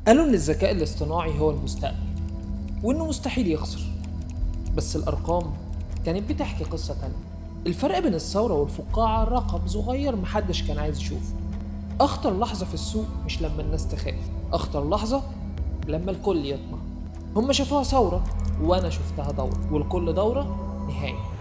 قالوا إن الذكاء الاصطناعي هو المستقبل وإنه مستحيل يخسر، بس الأرقام كانت بتحكي قصة تانية. الفرق بين الثورة والفقاعة رقم صغير محدش كان عايز يشوفه. أخطر لحظة في السوق مش لما الناس تخاف، أخطر لحظة لما الكل يطمع. هما شافوها ثورة وأنا شفتها دورة، والكل دورة نهاية.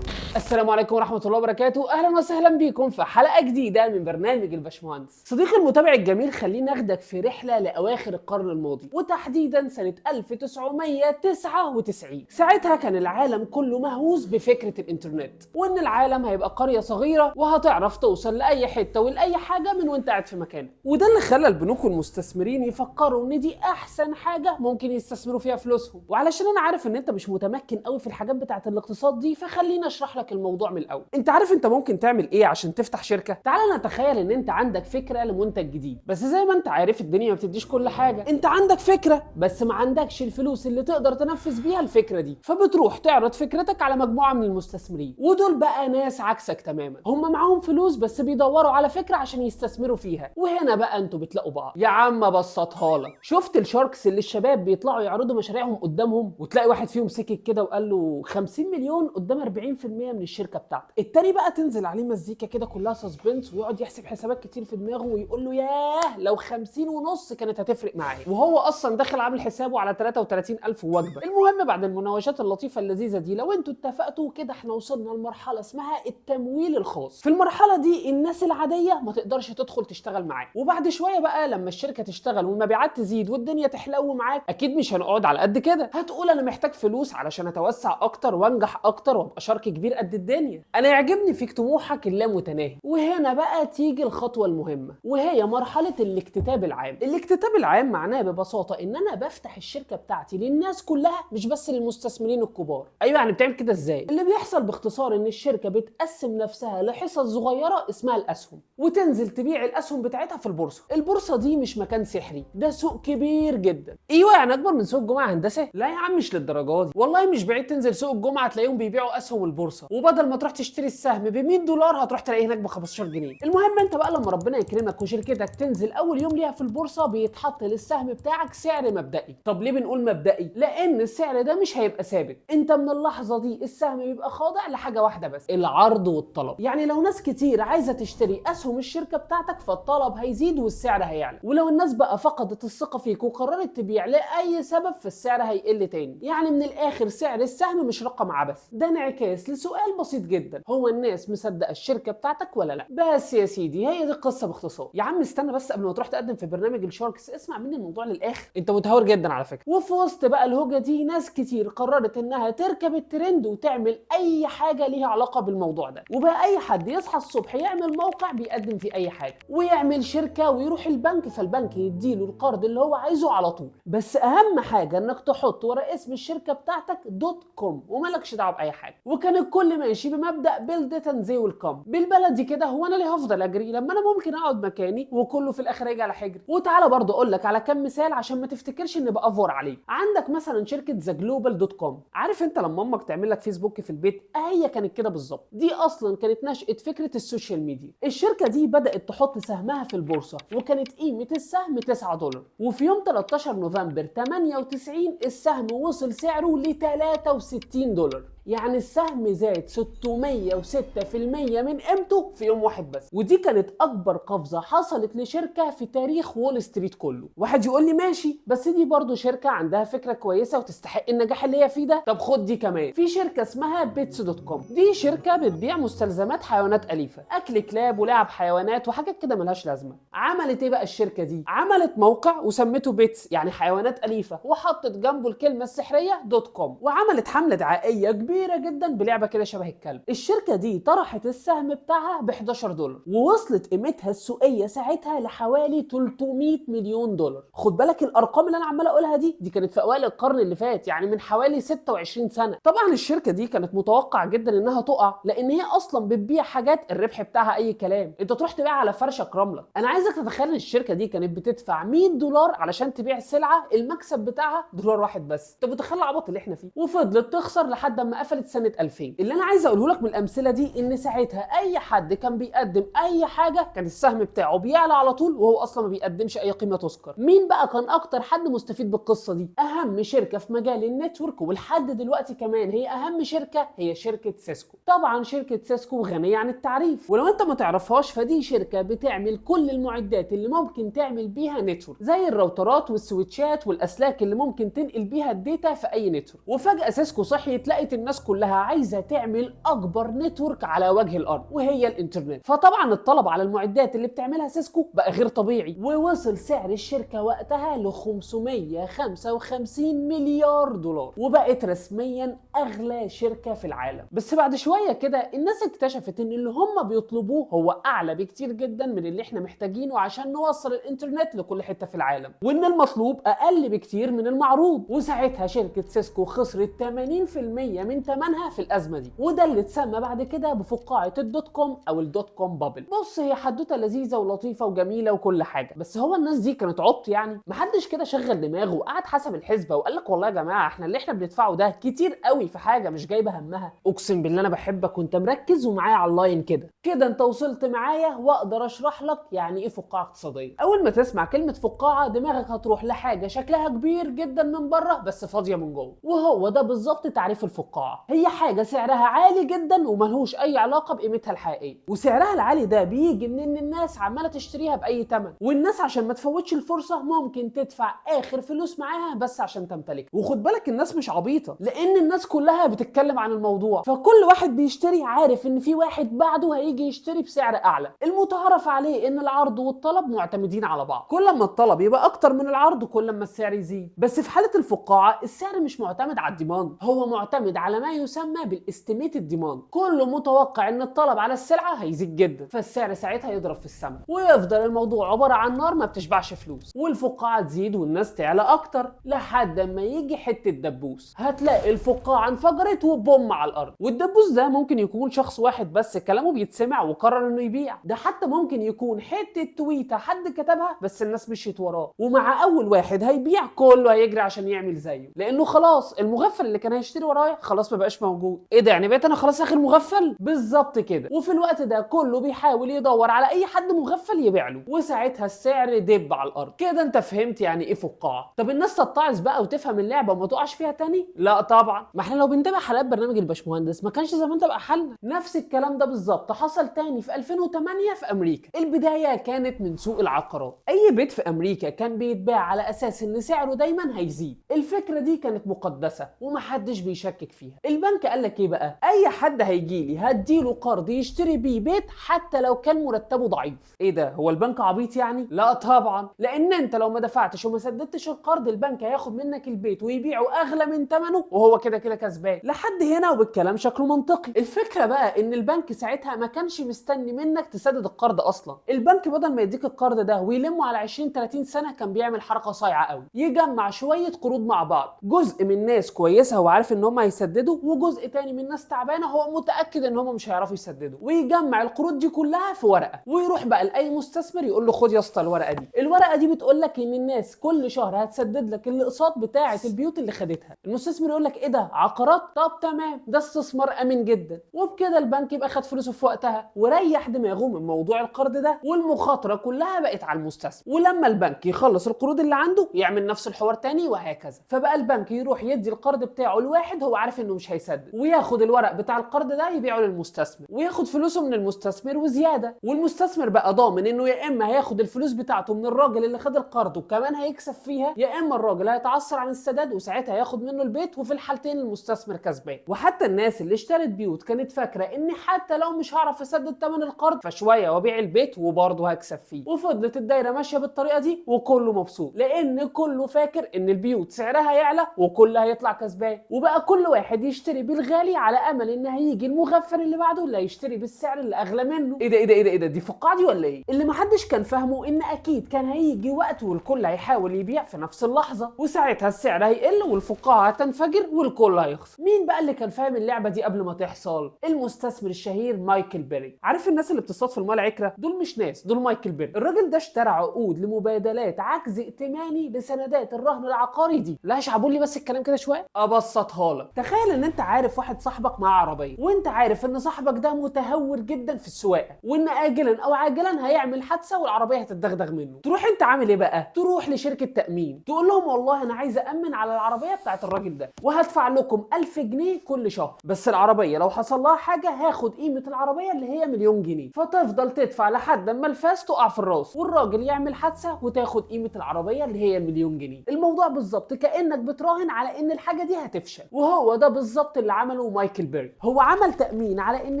السلام عليكم ورحمة الله وبركاته. أهلا وسهلا بكم في حلقة جديدة من برنامج الباشمهندس. صديقي المتابع الجميل، خلينا ناخدك في رحلة لأواخر القرن الماضي، وتحديدا سنة 1999. ساعتها كان العالم كله مهووس بفكرة الإنترنت، وإن العالم هيبقى قرية صغيرة وهتعرف توصل لأي حتة ولأي حاجة من وإنت قاعد في مكانك. وده اللي خلى البنوك والمستثمرين يفكروا إن دي أحسن حاجة ممكن يستثمروا فيها فلوسهم. وعلشان أنا عارف إن أنت مش متمكن قوي في الحاجات بتاعة الاقتصاد دي، فخلينا أشرح لك الموضوع من الاول. انت عارف انت ممكن تعمل ايه عشان تفتح شركه؟ تعال نتخيل ان انت عندك فكره لمنتج جديد، بس زي ما انت عارف الدنيا ما بتديش كل حاجه. انت عندك فكره بس ما عندكش الفلوس اللي تقدر تنفذ بيها الفكره دي، فبتروح تعرض فكرتك على مجموعه من المستثمرين، ودول بقى ناس عكسك تماما. هم معاهم فلوس بس بيدوروا على فكره عشان يستثمروا فيها، وهنا بقى انتوا بتلاقوا بعض. يا عم بسطها لك، شفت الشاركس اللي الشباب بيطلعوا يعرضوا مشاريعهم قدامهم، وتلاقي واحد فيهم سكت كده وقال له 50 مليون قدام 40% من الشركه بتاعتك. التاني بقى تنزل عليه مزيكا كده كلها سسبنس، ويقعد يحسب حسابات كتير في دماغه ويقول له ياه لو 50 ونص كانت هتفرق معايا، وهو اصلا داخل عامل حسابه على 33,000 وجبه. المهم بعد المناوشات اللطيفه اللذيذه دي، لو انتوا اتفقتوا كده، احنا وصلنا لمرحله اسمها التمويل الخاص. في المرحله دي الناس العاديه ما تقدرش تدخل تشتغل معاك، وبعد شويه بقى لما الشركه تشتغل والمبيعات تزيد والدنيا تحلو معاك، اكيد مش هنقعد على قد كده، هتقول انا محتاج فلوس علشان اتوسع اكتر وانجح اكتر وابقى شرك كبير قد الدنيا. انا يعجبني فيك طموحك اللامتناهي. وهنا بقى تيجي الخطوه المهمه، وهي مرحله الاكتتاب العام. الاكتتاب العام معناه ببساطه ان انا بفتح الشركه بتاعتي للناس كلها، مش بس للمستثمرين الكبار. ايوه، يعني بتعمل كده ازاي؟ اللي بيحصل باختصار ان الشركه بتقسم نفسها لحصص صغيره اسمها الاسهم، وتنزل تبيع الاسهم بتاعتها في البورصه. البورصه دي مش مكان سحري، ده سوق كبير جدا. ايوه، يعني اكبر من سوق الجمعه هندسه؟ لا يا عم مش للدرجه دي، والله مش بعيد تنزل سوق الجمعه تلاقيهم بيبيعوا اسهم البورصه، وبدل ما تروح تشتري السهم ب 100 دولار هتروح تلاقيه هناك ب 15 جنيه. المهم انت بقى لما ربنا يكرمك وشركتك تنزل اول يوم ليها في البورصه، بيتحط للسهم بتاعك سعر مبدئي. طب ليه بنقول مبدئي؟ لان السعر ده مش هيبقى ثابت. انت من اللحظه دي السهم بيبقى خاضع لحاجه واحده بس، العرض والطلب. يعني لو ناس كتير عايزه تشتري اسهم الشركه بتاعتك، فالطلب هيزيد والسعر هيعلى. ولو الناس بقى فقدت الثقه فيك وقررت تبيع لاي سبب، فالسعر هيقل تاني. يعني من الاخر سعر السهم مش رقم عبثي، ده انعكاس لسؤال بسيط جدا: هو الناس مصدقه الشركه بتاعتك ولا لا؟ بس يا سيدي هي دي القصه باختصار. يا عم استنى بس، قبل ما تروح تقدم في برنامج الشاركس اسمع مني الموضوع للاخر، انت متهور جدا على فكره. وفي وسط بقى الهوجه دي، ناس كتير قررت انها تركب الترند وتعمل اي حاجه ليها علاقه بالموضوع ده. وبقى اي حد يصحى الصبح يعمل موقع بيقدم فيه اي حاجه، ويعمل شركه ويروح البنك، فالبنك يديله القرض اللي هو عايزه على طول. بس اهم حاجه انك تحط ورا اسم الشركه بتاعتك دوت كوم، ومالكش دعوه باي حاجه. وكان الكل ماشي بمبدا بيلد ات اند زي ويل كم. بالبلدي كده، هو انا ليه هفضل اجري لما انا ممكن اقعد مكاني وكله في الاخر يجي على حجري؟ وتعالى برضه اقول لك على كام مثال عشان ما تفتكرش اني بافور عليك. عندك مثلا شركه ذا جلوبال دوت كوم. عارف انت لما امك تعمل لك فيسبوك في البيت؟ هي كانت كده بالظبط. دي اصلا كانت نشأة فكره السوشيال ميديا. الشركه دي بدات تحط سهمها في البورصه، وكانت قيمه السهم 9 دولار، وفي يوم 13 نوفمبر 98 السهم وصل سعره ل 63 دولار. يعني السهم زاد 606% من قيمته في يوم واحد بس. ودي كانت اكبر قفزه حصلت لشركه في تاريخ وول ستريت كله. واحد يقول لي ماشي، بس دي برضو شركه عندها فكره كويسه وتستحق النجاح اللي هي فيه ده. طب خد دي كمان، في شركه اسمها بيتس دوت كوم. دي شركه بتبيع مستلزمات حيوانات اليفه، اكل كلاب ولعب حيوانات وحاجات كده ملهاش لازمه. عملت ايه بقى الشركه دي؟ عملت موقع وسمته بيتس يعني حيوانات اليفه، وحطت جنبه الكلمه السحريه دوت كوم، وعملت حمله دعائيه كبيره جدا بلعبه كده شبه الكلب. الشركه دي طرحت السهم بتاعها ب 11 دولار، ووصلت قيمتها السوقيه ساعتها لحوالي 300 مليون دولار. خد بالك الارقام اللي انا عمال اقولها دي كانت في اوائل القرن اللي فات، يعني من حوالي 26 سنه. طبعا الشركه دي كانت متوقع جدا انها تقع، لان هي اصلا بتبيع حاجات الربح بتاعها اي كلام، انت تروح تبيع على فرشه كراملك. انا عايزك تتخيل ان الشركه دي كانت بتدفع 100 دولار علشان تبيع سلعه المكسب بتاعها دولار واحد بس. انت متخيل العبط اللي احنا فيه؟ وفضلت تخسر لحد ما ما قفلت سنه 2000. اللي انا عايز اقوله لك من الامثله دي ان ساعتها اي حد كان بيقدم اي حاجه كان السهم بتاعه بيعلى على طول، وهو اصلا ما بيقدمش اي قيمه تذكر. مين بقى كان اكتر حد مستفيد بالقصه دي؟ اهم شركه في مجال النتورك، ولحد دلوقتي كمان هي اهم شركه، هي شركه سيسكو. طبعا شركه سيسكو غنيه عن التعريف، ولو انت ما تعرفهاش فدي شركه بتعمل كل المعدات اللي ممكن تعمل بيها نتورك، زي الراوترات والسويتشات والاسلاك اللي ممكن تنقل بيها الداتا في اي نتورك. وفجاه سيسكو صحيت لقيت الناس كلها عايزه تعمل اكبر نتورك على وجه الارض، وهي الانترنت. فطبعا الطلب على المعدات اللي بتعملها سيسكو بقى غير طبيعي، ووصل سعر الشركه وقتها ل 555 مليار دولار، وبقت رسميا اغلى شركه في العالم. بس بعد شويه كده الناس اكتشفت ان اللي هم بيطلبوه هو اعلى بكتير جدا من اللي احنا محتاجينه عشان نوصل الانترنت لكل حته في العالم، وان المطلوب اقل بكتير من المعروض. وساعتها شركه سيسكو خسرت 80% من ثمنها في الازمه دي، وده اللي اتسمى بعد كده بفقاعه الدوت كوم او الدوت كوم بابل. بص، هي حدوته لذيذه ولطيفه وجميله وكل حاجه، بس هو الناس دي كانت عبط يعني؟ محدش كده شغل دماغه وقعد حسب الحسبه وقال لك والله يا جماعه احنا اللي احنا بندفعه ده كتير قوي في حاجه مش جايبه همها؟ اقسم بالله انا بحبك وانت مركز ومعايا على اللاين كده انت وصلت معايا واقدر اشرح لك يعني ايه فقاعه اقتصاديه. اول ما تسمع كلمه فقاعه دماغك هتروح لحاجه شكلها كبير جدا من بره بس فاضيه من جوه، وهو ده بالظبط تعريف الفقاعه. هي حاجه سعرها عالي جدا وملهوش اي علاقه بقيمتها الحقيقيه، وسعرها العالي ده بيجي من ان الناس عماله تشتريها باي ثمن، والناس عشان ما تفوتش الفرصه ممكن تدفع اخر فلوس معاها بس عشان تمتلكها. وخد بالك الناس مش عبيطه، لان الناس كلها بتتكلم عن الموضوع، فكل واحد بيشتري عارف ان في واحد بعده هيجي يشتري بسعر اعلى. المتعارف عليه ان العرض والطلب معتمدين على بعض، كل ما الطلب يبقى اكتر من العرض كل ما السعر يزيد. بس في حاله الفقاعه السعر مش معتمد على الديماند، هو معتمد على ما يسمى بالاستيميتد ديماند. كله متوقع ان الطلب على السلعه هيزيد جدا، فالسعر ساعتها يضرب في السماء، ويفضل الموضوع عباره عن نار ما بتشبعش فلوس، والفقاعه تزيد والناس تعلى اكتر لحد ما يجي حته دبوس، هتلاقي الفقاعه انفجرت وبوم على الارض. والدبوس ده ممكن يكون شخص واحد بس كلامه بيتسمع وقرر انه يبيع، ده حتى ممكن يكون حته تويته حد كتبها بس الناس مشيت وراه، ومع اول واحد هيبيع كله هيجري عشان يعمل زيه، لانه خلاص المغفل اللي كان هيشتري ورايا خلاص ما بقاش موجود. ايه ده يعني بقيت انا خلاص اخر مغفل؟ بالظبط كده. وفي الوقت ده كله بيحاول يدور على اي حد مغفل يبيع له، وساعتها السعر دب على الارض. كده انت فهمت يعني ايه فقاعه. طب الناس تتعظ بقى وتفهم اللعبه وما تقعش فيها تاني؟ لا طبعا، ما احنا لو بنتابع حلقات برنامج الباشمهندس ما كانش زمان ده بقى حالنا. نفس الكلام ده بالظبط حصل تاني في 2008 في امريكا. البدايه كانت من سوق العقارات. اي بيت في امريكا كان بيتباع على اساس ان سعره دايما هيزيد. الفكره دي كانت مقدسه ومحدش بيشكك فيها. البنك قال لك ايه بقى؟ اي حد هيجي لي هديله قرض يشتري بيه بيت حتى لو كان مرتبه ضعيف. ايه ده، هو البنك عبيط يعني؟ لا طبعا، لان انت لو ما دفعتش وما سددتش القرض البنك هياخد منك البيت ويبيعه اغلى من ثمنه، وهو كده كده كسبان. لحد هنا وبالكلام شكله منطقي. الفكره بقى ان البنك ساعتها ما كانش مستني منك تسدد القرض اصلا. البنك بدل ما يديك القرض ده ويلمه على 20 30 سنه كان بيعمل حركه صايعه قوي، يجمع شويه قروض مع بعض، جزء من ناس كويسه وعارف ان هم هيسددوا، وجزء تاني من ناس تعبانه هو متاكد ان هم مش هيعرفوا يسددوا، ويجمع القروض دي كلها في ورقه، ويروح بقى لاي مستثمر يقول له خد يا اسطى الورقه دي. الورقه دي بتقول لك ان الناس كل شهر هتسدد لك الاقساط بتاعه البيوت اللي خدتها. المستثمر يقول لك ايه ده، عقارات؟ طب تمام، ده استثمار امن جدا. وبكده البنك يبقى خد فلوسه في وقتها وريح دماغه من موضوع القرض ده، والمخاطره كلها بقت على المستثمر. ولما البنك يخلص القروض اللي عنده يعمل نفس الحوار تاني وهكذا. فبقى البنك يروح يدي القرض بتاعه لواحد هو عارف انه مش هيسدد، وياخد الورق بتاع القرض ده يبيعه للمستثمر وياخد فلوسه من المستثمر وزياده. والمستثمر بقى ضامن انه يا اما هياخد الفلوس بتاعته من الراجل اللي خد القرض وكمان هيكسب فيها، يا اما الراجل هيتعثر عن السداد وساعتها هياخد منه البيت، وفي الحالتين المستثمر كسبان. وحتى الناس اللي اشترت بيوت كانت فاكره ان حتى لو مش هعرف اسدد ثمن القرض فشويه وابيع البيت وبرضه هكسب فيه. وفضلت الدايره ماشيه بالطريقه دي وكله مبسوط، لان كله فاكر ان البيوت سعرها يعلى وكله هيطلع كسبان. وبقى كل واحد يشتري بالغالي على امل ان هيجي المغفل اللي بعده اللي هيشتري بالسعر اللي اغلى منه. ايه ده دي فقاعه دي ولا ايه؟ اللي محدش كان فاهمه ان اكيد كان هيجي وقت والكل هيحاول يبيع في نفس اللحظه، وساعتها السعر هيقل والفقاعه هتنفجر والكل هيخسر. مين بقى اللي كان فاهم اللعبه دي قبل ما تحصل؟ المستثمر الشهير مايكل بيري. عارف الناس اللي بتصطاد في الماء العكره دول مش ناس، دول مايكل بيري. الراجل ده اشترى عقود لمبادلات عجز ائتماني لسندات الرهن العقاري دي. لا اشعبوا لي بس الكلام كده شويه ابسطها لك. تخيل تخيل ان انت عارف واحد صاحبك معاه عربيه، وانت عارف ان صاحبك ده متهور جدا في السواقه، وان اجلا او عاجلا هيعمل حادثه والعربيه هتتدغدغ منه. تروح انت عامل ايه بقى؟ تروح لشركه تامين تقول لهم والله انا عايز امن على العربيه بتاعت الراجل ده، وهدفع لكم 1000 جنيه كل شهر، بس العربيه لو حصل لها حاجه هاخد قيمه العربيه اللي هي مليون جنيه. فتفضل تدفع لحد اما الفاس تقع في الراس والراجل يعمل حادثه وتاخد قيمه العربيه اللي هي المليون جنيه. الموضوع بالظبط كانك بتراهن على ان الحاجه دي هتفشل، وهو ده بالظبط اللي عمله مايكل بيري. هو عمل تامين على ان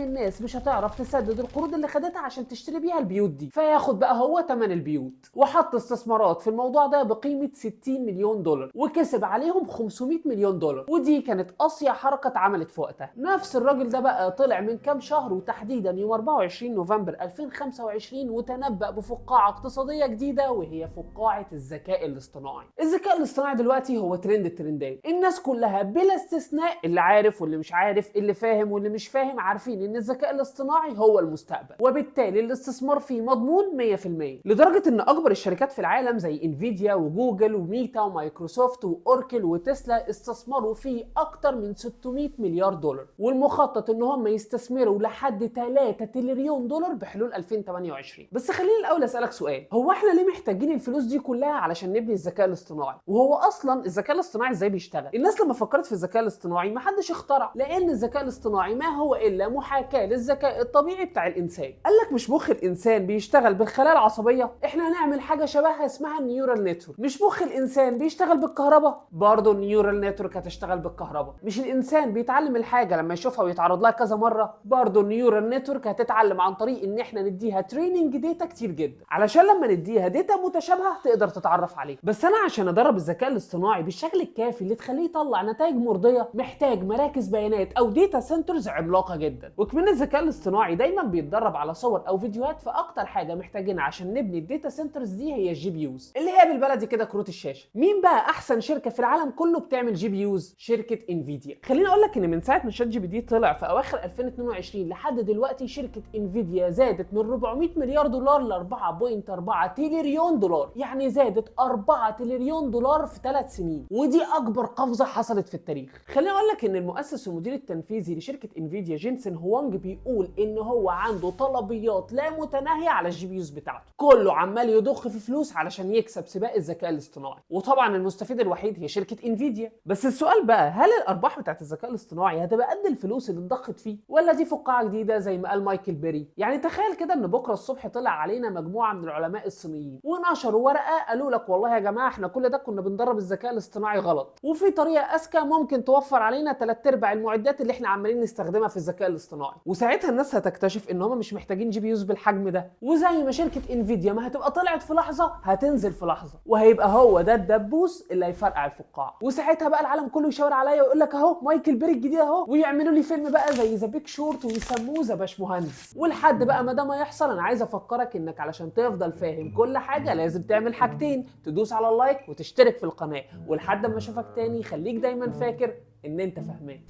الناس مش هتعرف تسدد القروض اللي خدتها عشان تشتري بيها البيوت دي، فياخد بقى هو ثمن البيوت، وحط استثمارات في الموضوع ده بقيمه 60 مليون دولار، وكسب عليهم 500 مليون دولار، ودي كانت اصيع حركه اتعملت في وقتها. نفس الراجل ده بقى طلع من كام شهر وتحديدا يوم 24 نوفمبر 2025 وتنبأ بفقاعه اقتصاديه جديده، وهي فقاعه الذكاء الاصطناعي. الذكاء الاصطناعي دلوقتي هو ترند الترندات، الناس كلها بلا استثناء، اللي عارف واللي مش عارف، اللي فاهم واللي مش فاهم، عارفين ان الذكاء الاصطناعي هو المستقبل، وبالتالي الاستثمار فيه مضمون 100%، لدرجه ان اكبر الشركات في العالم زي انفيديا وجوجل وميتا ومايكروسوفت واوركل وتسلا استثمروا فيه اكتر من 600 مليار دولار، والمخطط ان هم يستثمروا لحد 3 تريليون دولار بحلول 2028. بس خليني الاول اسالك سؤال، هو احنا ليه محتاجين الفلوس دي كلها علشان نبني الذكاء الاصطناعي؟ وهو اصلا الذكاء الاصطناعي ازاي بيشتغل؟ الناس لما فكرت في الذكاء الاصطناعي ما حدش اخترع، لان الذكاء الاصطناعي ما هو الا محاكاه للذكاء الطبيعي بتاع الانسان. قال لك مش مخ الانسان بيشتغل بالخلايا العصبيه؟ احنا هنعمل حاجه شبهها اسمها النيورال نتورك. مش مخ الانسان بيشتغل بالكهرباء؟ برضه النيورال نتورك هتشتغل بالكهرباء. مش الانسان بيتعلم الحاجه لما يشوفها ويتعرض لها كذا مره؟ برضه النيورال نتورك هتتعلم عن طريق ان احنا نديها تريننج داتا كتير جدا، علشان لما نديها داتا متشابهه تقدر تتعرف عليه. بس انا عشان ادرب الذكاء الاصطناعي بالشكل الكافي اللي تخليه يطلع نتائج مرضيه محتاج مراكز بيانات او داتا سنترز عملاقه جدا، وكمان الذكاء الاصطناعي دايما بيتدرب على صور او فيديوهات، فاكتر حاجه محتاجينها عشان نبني الداتا سنترز دي هي الجي بي يوز، اللي هي بالبلدي كده كروت الشاشه. مين بقى احسن شركه في العالم كله بتعمل جي بي يوز؟ شركه انفيديا. خليني اقول لك ان من ساعه ما شات جي بي تي طلع في اواخر 2022 لحد دلوقتي شركه انفيديا زادت من 400 مليار دولار ل 4.4 تريليون دولار، يعني زادت 4 تريليون دولار في 3 سنين، ودي اكبر قفزه حصلت في التاريخ. خليني اقول لك ان المؤسس والمدير التنفيذي لشركه انفيديا جينسن هوانج بيقول ان هو عنده طلبيات لا متناهيه على الجي بي يوز بتاعته، كله عمال يضخ في فلوس علشان يكسب سباق الذكاء الاصطناعي، وطبعا المستفيد الوحيد هي شركه انفيديا. بس السؤال بقى، هل الارباح بتاعت الذكاء الاصطناعي هتبقى قد الفلوس اللي اتضخت فيه، ولا دي فقاعه جديده زي ما قال مايكل بيري؟ يعني تخيل كده ان بكره الصبح طلع علينا مجموعه من العلماء الصينيين ونشروا ورقه قالوا لك والله يا جماعه احنا كل ده كنا بندرب الذكاء الاصطناعي غلط، وفي طريقه اذكى ممكن توفر علينا 3/4 المعدات اللي احنا عمالين نستخدمها في الذكاء الاصطناعي. وساعتها الناس هتكتشف ان هم مش محتاجين جي بي يوز بالحجم ده، وزي ما شركه انفيديا ما هتبقى طلعت في لحظه هتنزل في لحظه، وهيبقى هو ده الدبوس اللي هيفرقع الفقاعه. وساعتها بقى العالم كله يشاور عليا ويقول لك اهو مايكل بيري الجديد اهو، ويعملوا لي فيلم بقى زي ذا بيج شورت ويسموه ذا باشمهندس. ولحد بقى ما ده ما يحصل انا عايز افكرك انك علشان تفضل فاهم كل حاجه لازم تعمل حاجتين، تدوس على اللايك وتشترك في القناه، ولحد ما اشوفك تاني خليك دايما فاكر ان انت فاهمان.